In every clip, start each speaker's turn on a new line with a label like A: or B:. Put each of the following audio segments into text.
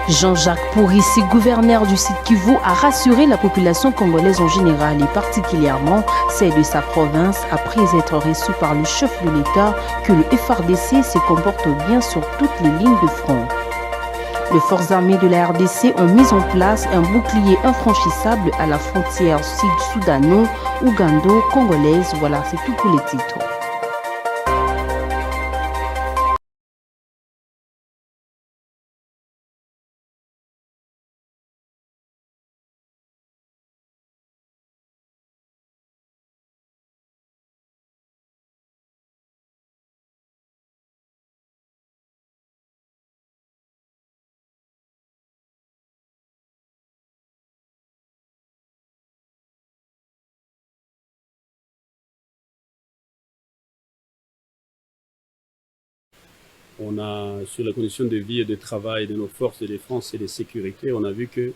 A: Jean-Jacques Pourissi, gouverneur du Sud Kivu, a rassuré la population congolaise en général et particulièrement celle de sa province après être reçu par le chef de l'État que le FARDC se comporte bien sur toutes les lignes de front. Les forces armées de la RDC ont mis en place un bouclier infranchissable à la frontière sud-soudano-ougando-congolaise. Voilà, c'est tout pour les titres.
B: On a, sur la condition de vie et de travail de nos forces de défense et de sécurité, on a vu que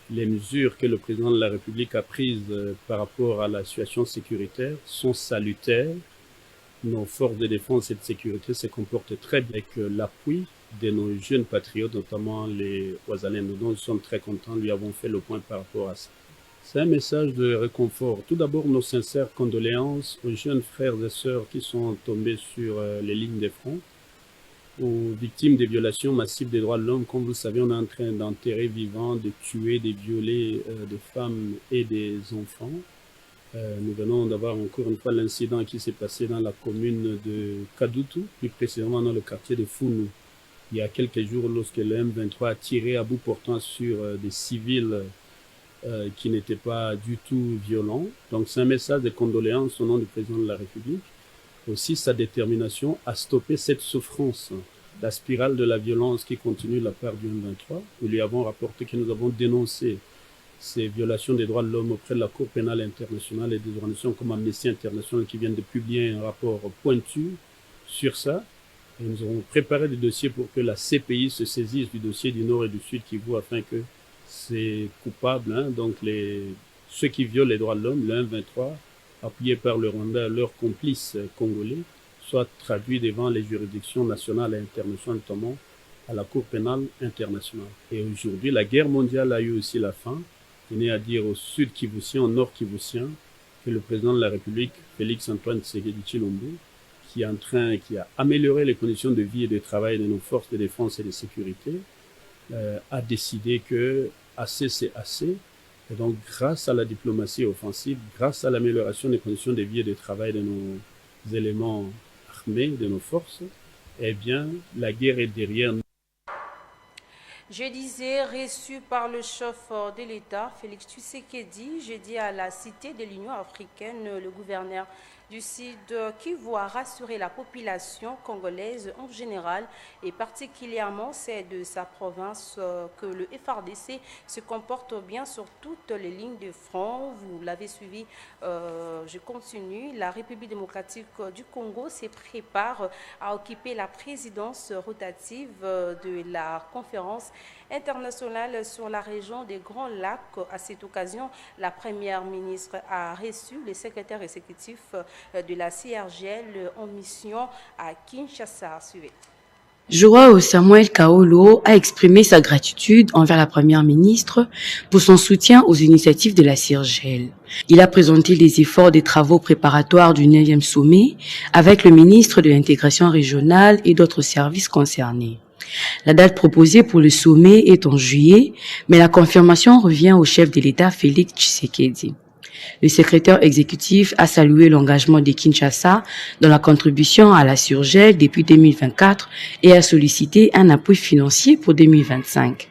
B: les mesures que le président de la République a prises par rapport à la situation sécuritaire sont salutaires. Nos forces de défense et de sécurité se comportent très bien avec l'appui de nos jeunes patriotes, notamment les Ouazalènes, dont nous sommes très contents. Lui avons fait le point par rapport à ça. C'est un message de réconfort. Tout d'abord, nos sincères condoléances aux jeunes frères et sœurs qui sont tombés sur les lignes de front, aux victimes des violations massives des droits de l'homme. Comme vous le savez, on est en train d'enterrer vivants, de tuer, de violer des femmes et des enfants. Nous venons d'avoir encore une fois l'incident qui s'est passé dans la commune de Kadutu, plus précisément dans le quartier de Founou. Il y a quelques jours, lorsque le M23 a tiré à bout portant sur des civils qui n'étaient pas du tout violents. Donc c'est un message de condoléances au nom du président de la République. Aussi sa détermination à stopper cette souffrance, la spirale de la violence qui continue de la part du M23. Nous lui avons rapporté que nous avons dénoncé ces violations des droits de l'homme auprès de la Cour pénale internationale et des organisations comme Amnesty International qui viennent de publier un rapport pointu sur ça. Et nous avons préparé des dossiers pour que la CPI se saisisse du dossier du Nord et du Sud Kivu afin que ces coupables, donc ceux qui violent les droits de l'homme, le M23, appuyés par le Rwanda, leurs complices congolais, soient traduits devant les juridictions nationales et internationales, notamment à la Cour pénale internationale. Et aujourd'hui, la guerre mondiale a eu aussi la fin. Il n'est à dire au sud kivusien, au nord kivusien, que le président de la République, Félix-Antoine Tshisekedi Tshilombo, qui a amélioré les conditions de vie et de travail de nos forces de défense et de sécurité, a décidé que assez c'est assez. Et donc, grâce à la diplomatie offensive, grâce à l'amélioration des conditions de vie et de travail de nos éléments armés, de nos forces, eh bien, la guerre est derrière nous.
C: Je disais, reçu par le chef de l'État, Félix Tshisekedi, jeudi à la Cité de l'Union africaine, le gouverneur du Sud Kivu a rassuré la population congolaise en général et particulièrement celle de sa province que le FARDC se comporte bien sur toutes les lignes de front. Vous l'avez suivi, je continue. La République démocratique du Congo se prépare à occuper la présidence rotative de la conférence internationale sur la région des Grands Lacs. À cette occasion, la première ministre a reçu le secrétaire exécutif de la CIRGL en mission à Kinshasa.
D: Joao Samuel Kaolo a exprimé sa gratitude envers la première ministre pour son soutien aux initiatives de la CIRGL. Il a présenté les efforts des travaux préparatoires du 9e sommet avec le ministre de l'intégration régionale et d'autres services concernés. La date proposée pour le sommet est en juillet, mais la confirmation revient au chef de l'État Félix Tshisekedi. Le secrétaire exécutif a salué l'engagement de Kinshasa dans la contribution à la CIRGL depuis 2024 et a sollicité un appui financier pour 2025.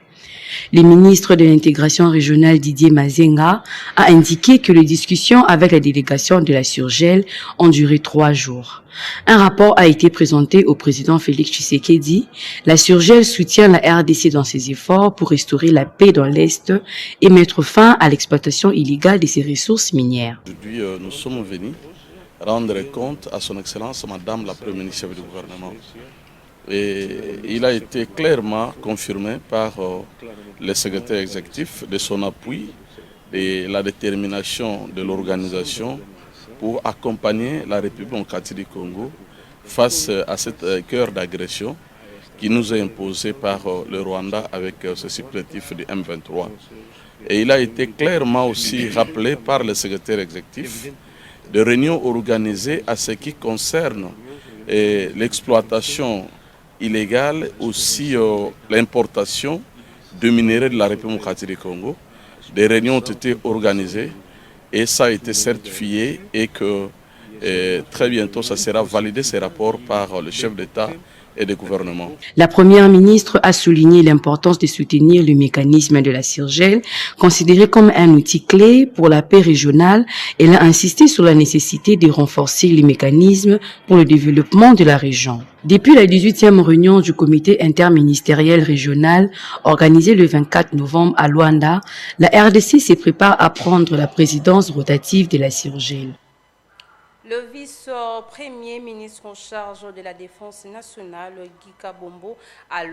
D: Le ministre de l'intégration régionale Didier Mazenga a indiqué que les discussions avec la délégation de la CIRGL ont duré 3 jours. Un rapport a été présenté au président Félix Tshisekedi. La CIRGL soutient la RDC dans ses efforts pour restaurer la paix dans l'Est et mettre fin à l'exploitation illégale de ses ressources minières.
E: Aujourd'hui, nous sommes venus rendre compte à son Excellence Madame la Première ministre du gouvernement. Et il a été clairement confirmé par le secrétaire exécutif de son appui et la détermination de l'organisation pour accompagner la République démocratique du Congo face à cette cœur d'agression qui nous est imposée par le Rwanda avec ce supplétif du M23. Et il a été clairement aussi rappelé par le secrétaire exécutif de réunions organisées à ce qui concerne l'exploitation illégale, aussi l'importation de minerais de la République démocratique du Congo. Des réunions ont été organisées et ça a été certifié et que très bientôt ça sera validé ces rapports par le chef d'État et des gouvernements.
D: La première ministre a souligné l'importance de soutenir le mécanisme de la CIRGEL, considéré comme un outil clé pour la paix régionale. Elle a insisté sur la nécessité de renforcer les mécanismes pour le développement de la région. Depuis la 18e réunion du comité interministériel régional organisée le 24 novembre à Luanda, la RDC se prépare à prendre la présidence rotative de la CIRGEL.
C: Le vice-premier ministre en charge de la Défense nationale, Guy Kabombo,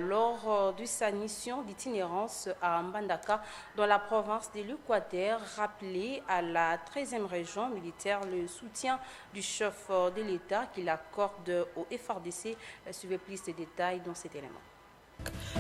C: lors de sa mission d'itinérance à Mbandaka, dans la province de l'Équateur, rappelé à la 13e région militaire le soutien du chef de l'État qu'il accorde au FRDC. Suivez plus de détails dans cet élément.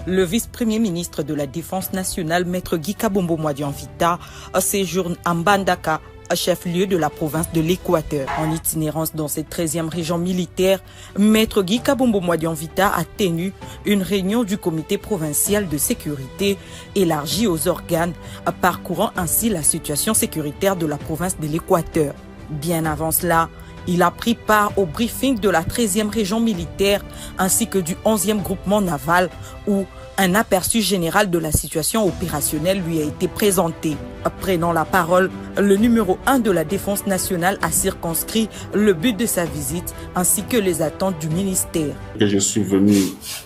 F: Le vice-premier ministre de la Défense nationale, Maître Guy Kabombo Mwadianvita, séjourne à Mbandaka, chef-lieu de la province de l'Équateur. En itinérance dans cette 13e région militaire, Maître Guy Kabombo Mwadianvita a tenu une réunion du comité provincial de sécurité élargie aux organes, parcourant ainsi la situation sécuritaire de la province de l'Équateur. Bien avant cela, il a pris part au briefing de la 13e région militaire ainsi que du 11e groupement naval où un aperçu général de la situation opérationnelle lui a été présenté. Prenant la parole, le numéro 1 de la Défense nationale a circonscrit le but de sa visite ainsi que les attentes du ministère.
G: Je suis venu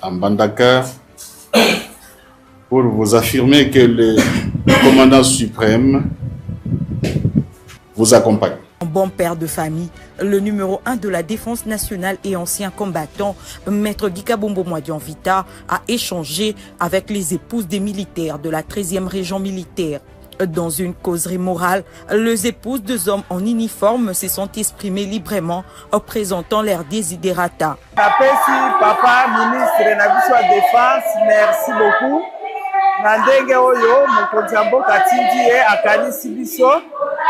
G: à Mbandaka pour vous affirmer que le commandant suprême vous accompagne.
F: Bon père de famille, le numéro 1 de la Défense nationale et ancien combattant, Maître Guy Kabombo Mwadianvita, a échangé avec les épouses des militaires de la 13e région militaire. Dans une causerie morale, les épouses de hommes en uniforme se sont exprimées librement en présentant leurs desiderata.
H: Papa, ministre de la Défense, merci beaucoup. Nandenge oyo mokonzi ya mboka atindi ye akanisi biso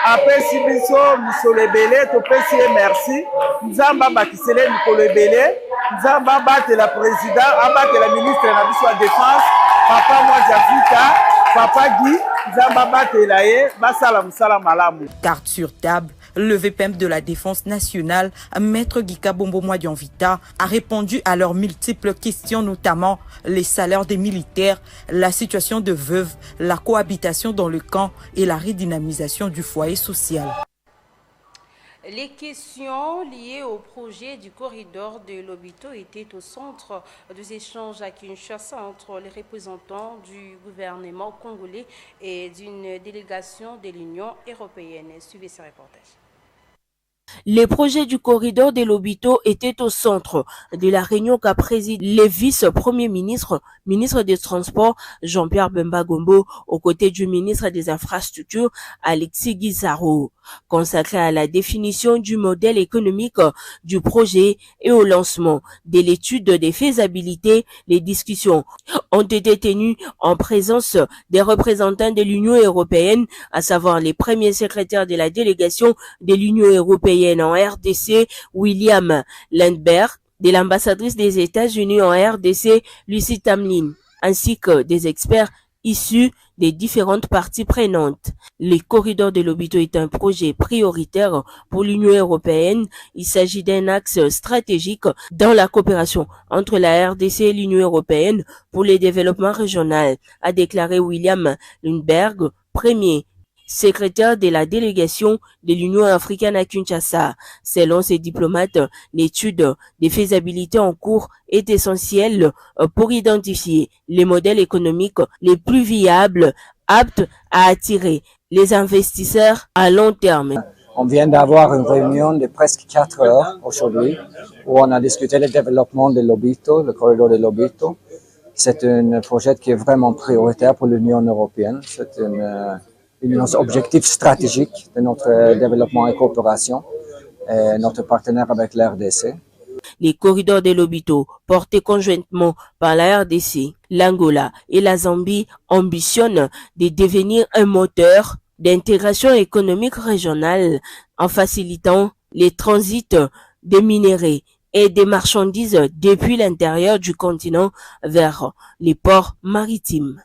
H: apesi biso misolo ebele topesi ye merci nzambe abakisele mikolo ebele nzambe abatela président abatela ministre na biso ya défense papa Mwadianvita papa Guy nzambe abatela ye basala mosala malamu.
F: Carte sur table, le VPM de la Défense nationale, Maître Guy Kabombo Mwadianvita, a répondu à leurs multiples questions, notamment les salaires des militaires, la situation de veuves, la cohabitation dans le camp et la redynamisation du foyer social.
C: Les questions liées au projet du corridor de Lobito étaient au centre des échanges à Kinshasa entre les représentants du gouvernement congolais et d'une délégation de l'Union européenne. Suivez ce reportage.
I: Les projets du corridor de Lobito étaient au centre de la réunion qu'a présidé le vice-premier ministre, ministre des Transports, Jean-Pierre Bemba Gombo, aux côtés du ministre des Infrastructures, Alexis Guizarro, consacré à la définition du modèle économique du projet et au lancement de l'étude des faisabilités. Les discussions ont été tenues en présence des représentants de l'Union européenne, à savoir les premiers secrétaires de la délégation de l'Union européenne en RDC, William Lindbergh, de l'ambassadrice des États-Unis en RDC, Lucie Tamlin, ainsi que des experts issus des différentes parties prenantes. Le corridor de Lobito est un projet prioritaire pour l'Union européenne. Il s'agit d'un axe stratégique dans la coopération entre la RDC et l'Union européenne pour le développement régional, a déclaré William Lindbergh, premier secrétaire de la délégation de l'Union africaine à Kinshasa. Selon ces diplomates, l'étude des faisabilités en cours est essentielle pour identifier les modèles économiques les plus viables, aptes à attirer les investisseurs à long terme.
J: On vient d'avoir une réunion de presque 4 heures aujourd'hui où on a discuté le développement de Lobito, le corridor de Lobito. C'est un projet qui est vraiment prioritaire pour l'Union européenne. C'est un objectif stratégique de notre développement et coopération, et notre partenaire avec l'RDC.
I: Les corridors de Lobito, portés conjointement par la RDC, l'Angola et la Zambie, ambitionnent de devenir un moteur d'intégration économique régionale en facilitant les transits des minéraux et des marchandises depuis l'intérieur du continent vers les ports maritimes.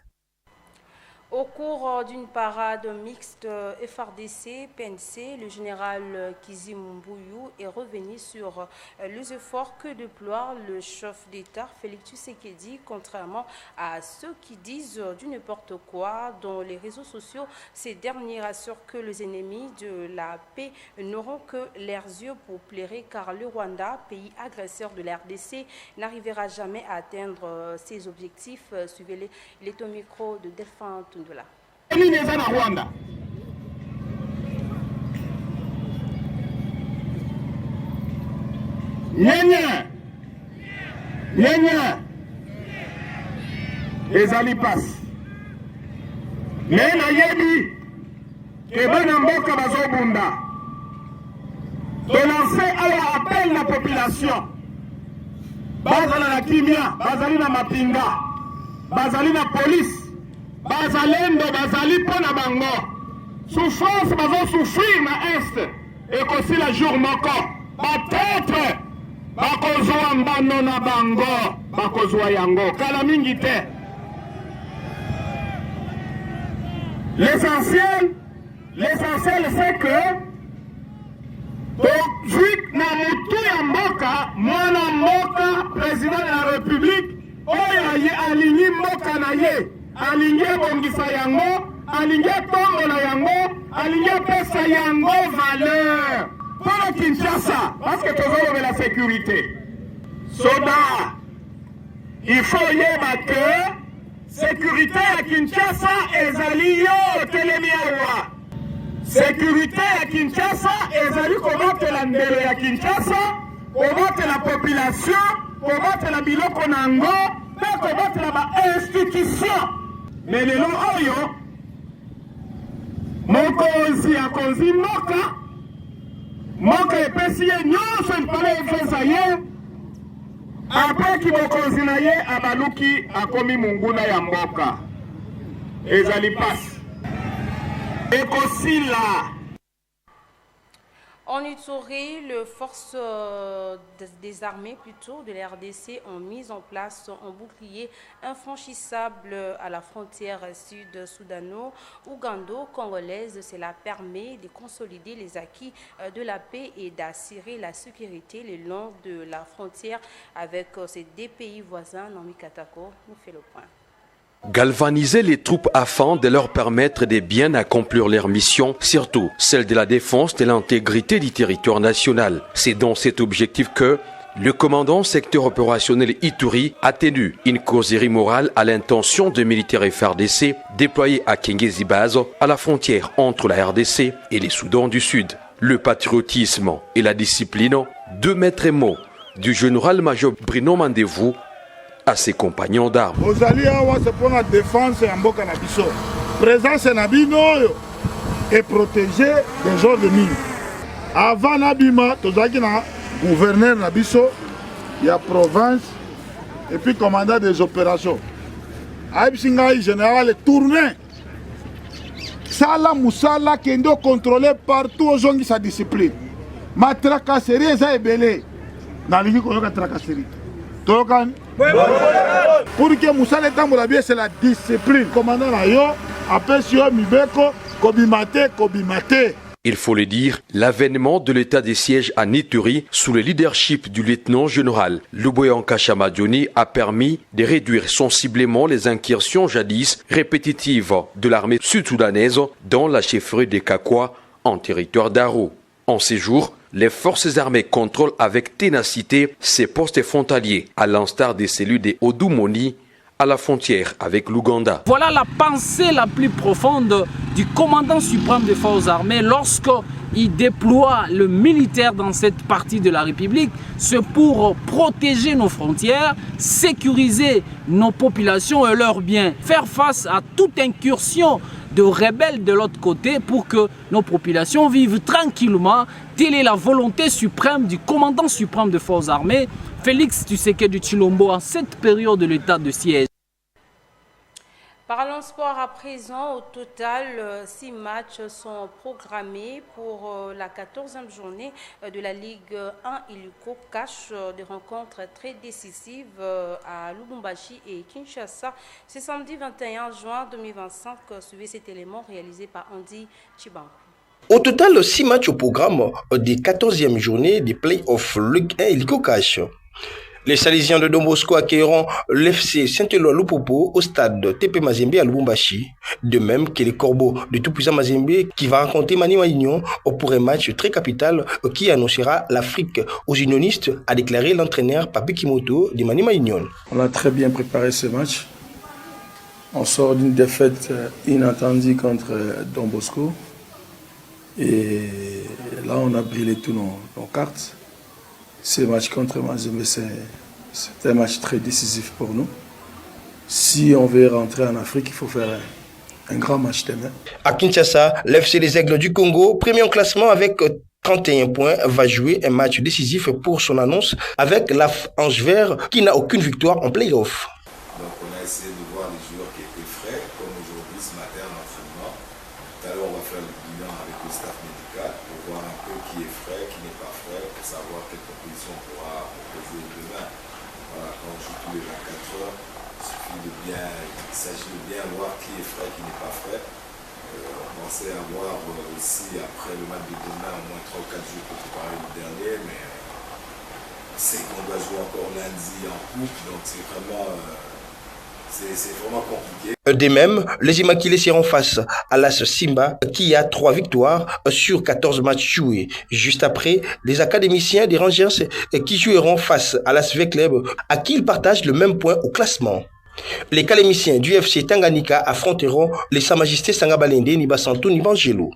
C: Au cours d'une parade mixte FRDC-PNC, le général Kizi Mumbuyu est revenu sur les efforts que déploie le chef d'État Félix Tshisekedi, contrairement à ceux qui disent du n'importe quoi dans les réseaux sociaux. Ces derniers rassurent que les ennemis de la paix n'auront que leurs yeux pour pleurer, car le Rwanda, pays agresseur de la RDC, n'arrivera jamais à atteindre ses objectifs. Suivez-les, il est au micro de Delphin Tundula.
K: Rwanda. Nyanya ezali passe mais nayebi ke bana mboka bazobunda tolancer awa appel la population bazala na kimia, bazali na mapinga, bazali na police, bazalendo bazali pona bango souffrance bazo souffrir na est et kosi la jour moko batetre bakozwa mbano na bango bakozwa yango kala mingi te. L'essentiel c'est que Zik na mutu ya mboka, mwana mboka, président de la République, oyo alingi mboka na ye, alingi bongisa yango, alingi tongola yango, alingi pesa yango valeur. Pour Kinshasa, parce que toujours la sécurité. Soda, il faut yeba que sécurité à Kinshasa ezali yo telemiawa. Sécurité à Kinshasa ezali combattre la ndelo ya Kinshasa, combattre la population, combattre la biloko nango, mais combattre la institution. Mais lelo oyo mokonzi akonzi mboka moka epesi ye nyonso mpale efesa ye apres kibokonzi na ye abaluki akomi munguna ya mboka ezali pasi ekosila.
C: En Ituri, les forces des armées plutôt de la RDC ont mis en place un bouclier infranchissable à la frontière sud-soudano-ougando-congolaise. Cela permet de consolider les acquis de la paix et d'assurer la sécurité le long de la frontière avec ces deux pays voisins. Nomi Katako nous fait le point.
L: Galvaniser les troupes afin de leur permettre de bien accomplir leur mission, surtout celle de la défense de l'intégrité du territoire national. C'est dans cet objectif que le commandant secteur opérationnel Ituri a tenu une causerie morale à l'intention de militaires FARDC déployés à Kengezi-Bazo, à la frontière entre la RDC et les Soudans du Sud. Le patriotisme et la discipline, deux maîtres mots du général-major Bruno Mandevou à ses compagnons d'armes.
K: Ozali awa c'est pour la défense ya mboka na biso. Présence na bino et protéger des gens de mine. Avant nabima tozaki na gouverneur na biso ya province et puis commandant des opérations. Aibsinga général tourné. Sala musala kendo contrôler partout ozongi sa discipline. Ma tracasserie eza ebele. Na lingi koyoka tracasserie. Pour que Moussa Tambola bien c'est la discipline. Commandant Rayo, appelle sur Mibeko, Kobimate, Kobimate.
L: Il faut le dire, l'avènement de l'état de siège à Ituri sous le leadership du lieutenant-général Luboyanka Chamadjoni a permis de réduire sensiblement les incursions jadis répétitives de l'armée sud-soudanaise dans la chefferie de Kakwa en territoire d'Aro. En ces jours, les forces armées contrôlent avec ténacité ces postes frontaliers, à l'instar des cellules de Odoumoni à la frontière avec l'Ouganda.
M: Voilà la pensée la plus profonde du commandant suprême des forces armées lorsqu'il déploie le militaire dans cette partie de la République. C'est pour protéger nos frontières, sécuriser nos populations et leurs biens, faire face à toute incursion de rebelles de l'autre côté pour que nos populations vivent tranquillement. Telle est la volonté suprême du commandant suprême des forces armées, Félix Tshisekedi Tshilombo, en cette période de l'état de siège.
C: Parlons sport à présent. Au total, 6 matchs sont programmés pour la 14e journée de la Ligue 1 Illico Cash. Des rencontres très décisives à Lubumbashi et Kinshasa. Ce samedi 21 juin 2025, suivez cet élément réalisé par Andy Chibankou.
N: Au total, 6 matchs au programme des 14e journée des Play-off Ligue 1 Illico Cash. Les Salésiens de Don Bosco accueilleront l'FC Saint-Éloi-Lupopo au stade TP Mazembe à Lubumbashi. De même que les Corbeaux de tout-puissant Mazembe qui va rencontrer Maniema Union pour un match très capital qui annoncera l'Afrique aux unionistes, a déclaré l'entraîneur Papi Kimoto de Maniema Union.
O: On a très bien préparé ce match. On sort d'une défaite inattendue contre Don Bosco. Et là, on a brûlé tous nos cartes. Ce match contre Mazembe, c'est un match très décisif pour nous. Si on veut rentrer en Afrique, il faut faire un grand match demain.
N: À Kinshasa, l'FC des Aigles du Congo, premier au classement avec 31 points, va jouer un match décisif pour son annonce avec l'AF Ange Vert qui n'a aucune victoire en play-off.
P: Donc on a essayé de voir les joueurs qui étaient frais, comme aujourd'hui ce matin en entraînement. Tout à l'heure, on va faire le bilan avec le staff médical pour voir un peu qui est frais, qui n'est pas frais, pour savoir quelle proposition on pourra proposer demain. Voilà, quand on joue tous les 24 heures, il s'agit de bien voir qui est frais, qui n'est pas frais. On pensait avoir aussi, après le match de demain, au moins 3 ou 4 jours pour préparer le dernier, mais c'est qu'on doit jouer encore lundi en coupe, donc c'est vraiment compliqué.
N: De même, les Immaculés seront face à l'AS Simba qui a 3 victoires sur 14 matchs joués. Juste après, les académiciens des Rangers qui joueront face à l'AS V-Club à qui ils partagent le même point au classement. Les calémiciens du FC Tanganyika affronteront les Sa Majesté Sangabalende Nibasanto Nibangelo.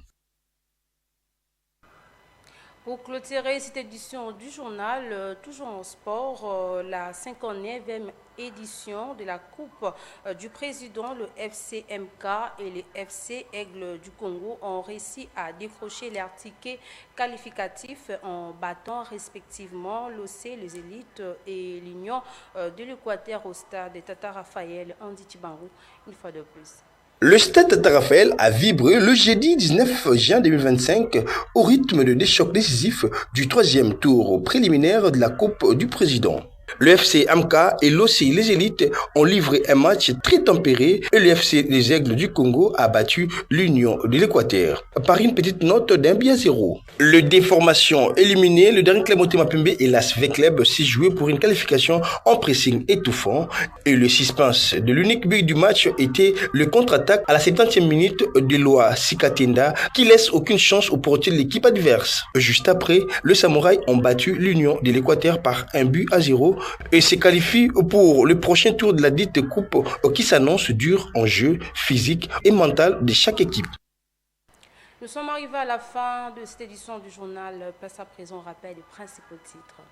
C: Pour clôturer cette édition du journal, toujours en sport, la 59e édition de la Coupe du Président, le FCMK et les FC Aigle du Congo ont réussi à décrocher leurs tickets qualificatifs en battant respectivement l'OC, les élites et l'Union de l'Équateur au stade de Tata Raphaël Andy Chibankou, une fois de plus.
N: Le stade Tata Raphaël a vibré le jeudi 19 juin 2025 au rythme de chocs décisifs du 3e tour préliminaire de la Coupe du Président. Le FC Amka et l'OC Les Élites ont livré un match très tempéré et le FC Les Aigles du Congo a battu l'Union de l'Équateur par une petite note d'1-0. Le déformation éliminé, le dernier club Motema Pembe et l'AS V-Club s'est joué pour une qualification en pressing étouffant et le suspense de l'unique but du match était le contre-attaque à la 70e minute de Loa Sikatenda qui laisse aucune chance au portier de l'équipe adverse. Juste après, les Samouraïs ont battu l'Union de l'Équateur par 1-0 et se qualifie pour le prochain tour de la dite coupe qui s'annonce dur en jeu physique et mental de chaque équipe.
C: Nous sommes arrivés à la fin de cette édition du journal. Place à présent au rappel des principaux titres.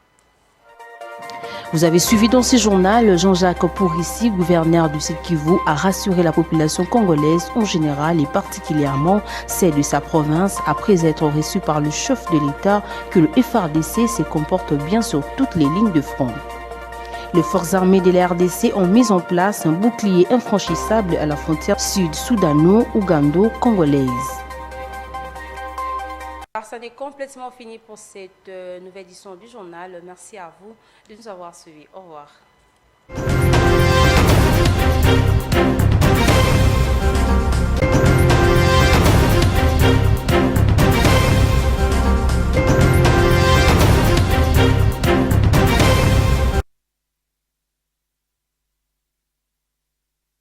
A: Vous avez suivi dans ce journal, Jean-Jacques Pourissi, gouverneur du Sud Kivu, a rassuré la population congolaise en général et particulièrement celle de sa province après être reçu par le chef de l'État que le FARDC se comporte bien sur toutes les lignes de front. Les forces armées de la RDC ont mis en place un bouclier infranchissable à la frontière sud-soudano-ougando-congolaise.
C: Ça n'est complètement fini pour cette nouvelle édition du journal. Merci à vous de nous avoir suivis. Au revoir.